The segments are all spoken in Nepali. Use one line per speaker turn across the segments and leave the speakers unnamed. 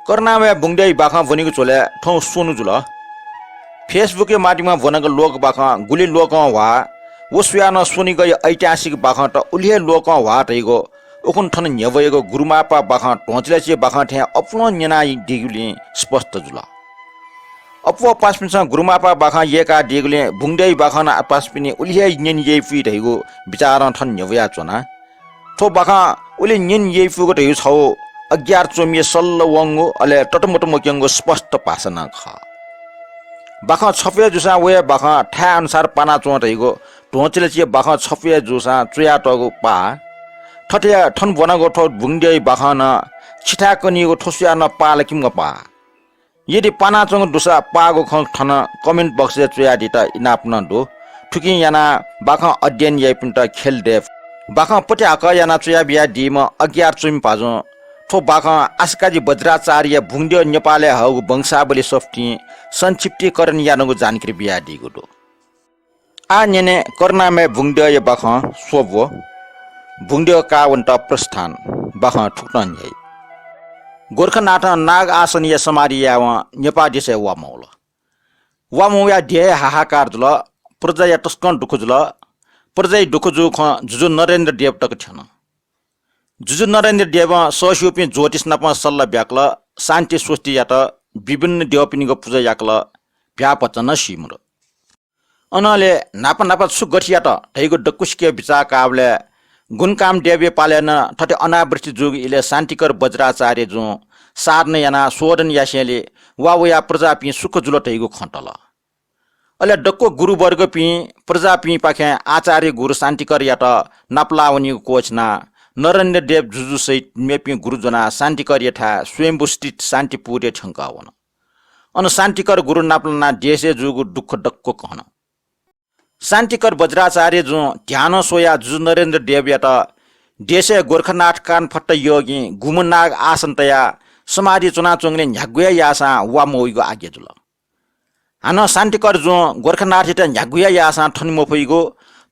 कर्नामे बुंगडे बाखा भनेको चोले ठौ सोनु जुल फेसबुक माटीमा भनेको लोक बाखा गुली लोक वा वसुयान सोनी गई ऐतिहासिक बाखा त उलिए लोक वा तैगो उकुन ठन न्यवयको गुरुमापा बाखा टोचले बाखा ठ्या अपनो न्यना दिगुले स्पष्ट जुल अपो पासपिनसा गुरुमापा बाखा येका दिगुले बुंगडे बाखा न पासपिने उलिए न्यन ये फि तैगो विचार ठन न्यवया चोना थो बाखा उले न्यन ये फुको तैगो छौ अज्ञार चोमिए सल्ल वंगो अले टटमट मक्यंगो स्पष्ट पासना ख बाखा छफे जुसा वे बाखा ठा अनुसार पाना चोटैगो टोचले छि बाखा छफे जुसा चुया टगो पा ठटे ठन बनागो ठो बुंगडे बाखा न छिटा कनिगो ठोसिया न पाल किम पा यदि पाना चोंग दुसा पागो ख ठन कमेन्ट बक्स ले चुया दिता इनापन दो ठुकी याना बाखा अध्ययन याइपुन्ट खेल देव बाखा पटे आक याना चुया बिया दिम अज्ञार चोम पाजो थो बाखा आस्काजी वज्राचार्य भुंग्यो नेपाले हौ वंशावली सफ्टी संक्षिप्तीकरण यानको जानकारी बिया दिगो दो आ नेने कर्नामे भुंग्यो य बाखा सोबो भुंग्यो का वन्ट प्रस्थान बाखा ठुक्न यै गोरखनाथ नाग आसनीय समारिया व नेपा दिसे वा मौल वा मौया दे हाहाकार जुल प्रजा टस्कन दुख जुल प्रजा दुख जु ख जुजु नरेन्द्र देव टक छन जुजु नरेन्द्र देव सस्योपि ज्योतिष नप सल्ल ब्याक्ल शान्ति सृष्टि यात विभिन्न देवपिनीको पूजा याक्ल भ्यापचन सिमर अनले नाप नाप सुगठिया त धैगो डकुस्के विचार काबले गुणकाम देवे पालेन ठटे अनावृष्टि जुग इले शान्तिकर वज्राचार्य जु सार्न याना सोदन यासेले वावया प्रजा पि सुख जुल धैगो खटल अले डक्को गुरु वर्ग पि प्रजा पि पाखे आचार्य गुरु शान्तिकर यात नापलावनी कोचना नरेन्द्र देव जुजु सहित मेपी गुरुजना शान्तिकर यथा स्वयंभूस्थित शान्तिपुर्य ठंकावन अन शान्तिकर गुरु नाप्लना देशे जुगु दुख डक्को कहन शान्तिकर वज्राचार्य जु ध्यान सोया जुजु नरेन्द्र देव यता देशे गोरखनाथ कान फट्ट योगी गुमनाग आसन्तया समाधि चुना चोंगले न्यागुया यासा वा मोइगो आगे जुल हान शान्तिकर जु गोरखनाथ यता न्यागुया यासा ठनमोफइगो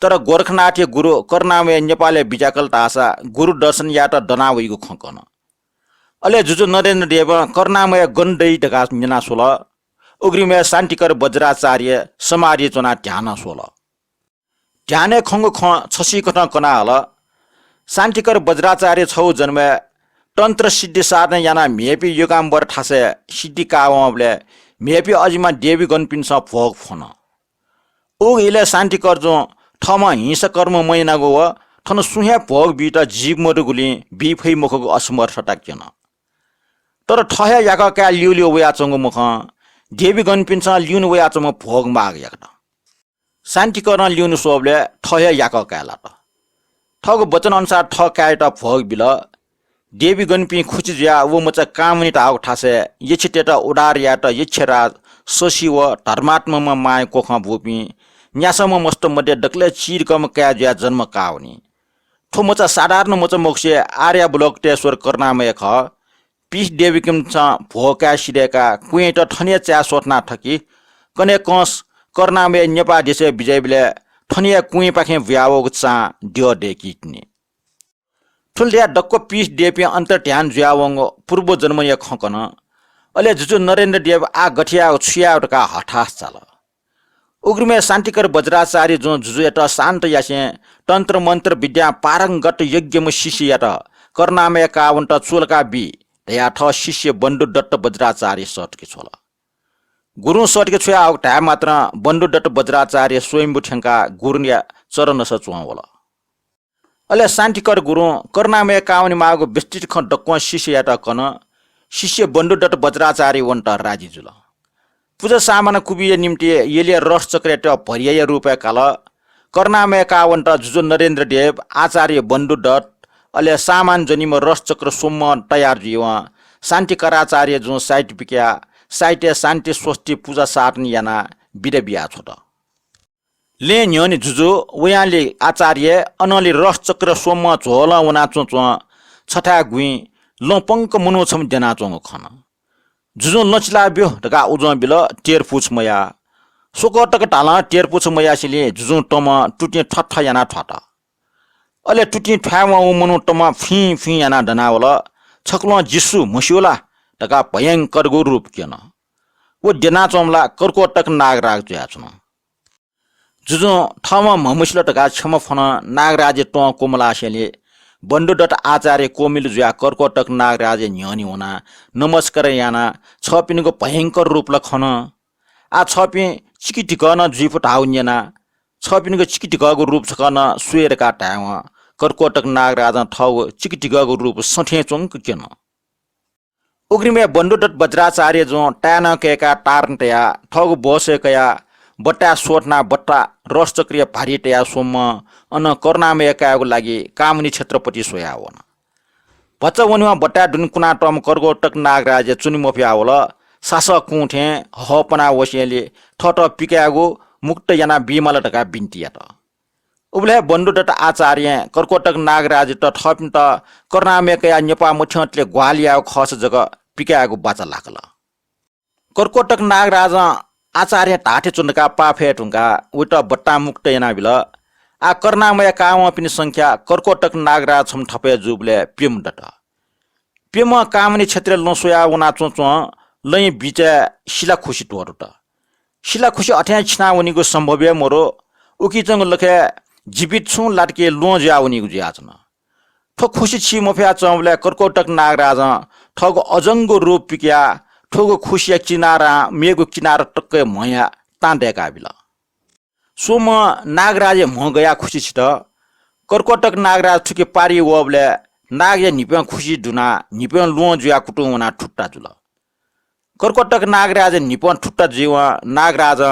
तर गोरखनाथ गुरु कर्नामे नेपाले बिजाकल तासा गुरु दर्शन या त दनावइगो खकन अले जुजु नरेन्द्र देव कर्नामे गण्डै ढका न्यना सोल उग्रिमे शान्तिकर वज्राचार्य समाधि चुना ध्यान सोल ध्याने खंग ख छसी कट कना हल शान्तिकर वज्राचार्य छौ जन्मे तन्त्र सिद्धि साधन याना मेपी युगाम्बर ठासे सिद्धि कावले मेपी अजिमा देवी गणपिन स भोग फन ओ इले शान्तिकर जो ठमा हिंसा कर्म महिनागो व ठन सुहे भोग बिट जीव मरुगुली बिफै मुखको असमर्थता केन तर ठहे याका का लिउलिउ वया चंगो मुख देवी गणपिन स लिउन वया चंगो भोग माग याक शान्तिकरण लिउन सोबले ठहे याका काला त ठगो वचन अनुसार ठ कायटा भोग बिल देवी गणपि खुची ज्या वो मचा कामनी ताव ठासे यछितेटा उडार याट यछराज सशिव धर्मात्ममा माय कोखा भूपि न्यासम मस्त मध्ये डक्ले चिरकम क्या ज्या जन्म कावनी ठो मचा साधारण मचा मोक्से आर्य ब्लकटेश्वर कर्नामय ख पिस देवीकिम छ भोका सिरेका कुएट ठनिया च्या सोथना ठकी कने कस कर्नामय नेपा देशे विजयबिले ठनिया कुए पाखे व्यावो चा दियो डेकिटनी ठुलया डक्को पिस देपी अन्तर ध्यान ज्यावंगो पूर्व जन्म या खकन अले जुजु नरेन्द्र देव आ गठिया छुयाटका हठास चाल उग्रमे शान्तिकर वज्राचार्य जो जुजु एटा शान्त यासे तन्त्र मन्त्र विद्या पारंगत यज्ञ म शिष्य यात कर्नामय कावन्त चोलका बि दया ठ शिष्य बन्धु दत्त वज्राचार्य सटके छोल गुरु सटके छुया ढा मात्र बन्धु दत्त वज्राचार्य स्वयंभू ठंका गुरुनिया चरण स चुवावला अले शान्तिकर गुरु कर्नामय कावनी मागो विस्तृत ख डक्क शिष्य यात कन शिष्य बन्धु दत्त वज्राचार्य वन्त राजी जुल पूजा सामान कुबिय निम्ति येले रस चक्रेट भरिय रूपे काल कर्नामय कावन्त जुजु नरेन्द्र देव आचार्य बन्धु दत्त अले सामान जनिम रस चक्र सोम तयार जीव शान्तिकराचार्य जो साहित्यिका साहित्य शान्ति स्वस्ति पूजा साटनी याना बिरे बिया छोट ले न्योनि जुजु वयाले आचार्य अनले रस चक्र सोम झोला वना चोच छठा गुई लपंक मुनो छम देना चोङ खन जुजु नचला ब्यो ढका उजो बिल टेर पुछ मया सोकटक टाला टेर पुछ मया सिले जुजु टम टुटी ठठ याना ठठ अले टुटी ठ्याम मुनो टम फी फी याना दनावल छक्लो जिसु मसियोला टका भयंकर गो रूप केन वो डेना चमला कर्कोटक नागराज जुयाचन जुजो ठाउँमा ममुसले टका क्षम फन नागराज ट कोमलासेले बन्डुडट आचार्य कोमिल जुया कर्कोटक नागराज न्यनी हुना नमस्कार याना छपिनको भयंकर रूप लखन आ छपि चिकिटिकन जुइफुट हाउन्यना छपिनको चिकिटिकको रूप छकन सुएर काटाव कर्कोटक नागराज ठौ चिकिटिकको रूप सठे चोंक केन उग्रिमे बन्डुडट वज्राचार्य जो टान केका टार्नटया ठग बसेकया बट्टा सोटना बट्टा रसचक्रिय भारीटया सोम अन कर्णामय कायको लागि कामनी क्षेत्रपति सोया हुन बच्चा वनिमा बट्टा दुनकुना टम कर्कोटक नागराज चुनिमोफियावल शासक कुठे हपना वसियाले ठट पिकागो मुक्त याना बिमल टका बिन्तिया त उबले बन्डुडट आचार्य कर्कोटक नागराज त ठपिन त कर्णामय कया नेपा मुठ्यले ग्वालिया खस जग पिकागो बाचा लागल कर्कोटक नागराज आचार्य ढाटे चुन्डका पाफे टुङ्का उट बट्टा मुक्त याना बिल आ कर्णामय काम पनि संख्या कर्कोटक नागराज छम ठपे जुबले पिम डट पिम कामनी क्षेत्र लसोया उना चोचो लै बिच शिला खुशी टोरट शिला खुशी अठ्या छिना उनीको सम्भव्य मोरो उकिचंग लखे जीवित छु लाटके लो ज्या उनीको ज्याचन ठो खुशी छि मफिया चौबले कर्कोटक नागराज ठग अजंगो रूप पिक्या ठोगो खुशिया किनारा मेगो किनारा टक्कै मया तान्डेका बिल सोम नागराज म गया खुशी छिट कर्कोटक नागराज ठुके पारी वबले नागया निप्या खुशी दुना निप्या लो जुया कुटुना ठुट्टा जुल कर्कोटक नागराज निप्या ठुट्टा जीवा नागराज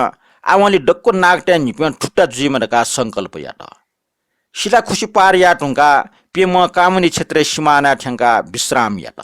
आवली डक्को नागट्या निप्या ठुट्टा जीवनका संकल्प याट शिला खुशी पारिया टुङ्का पेम कामनी क्षेत्र सिमाना ठ्याङ्का विश्राम याट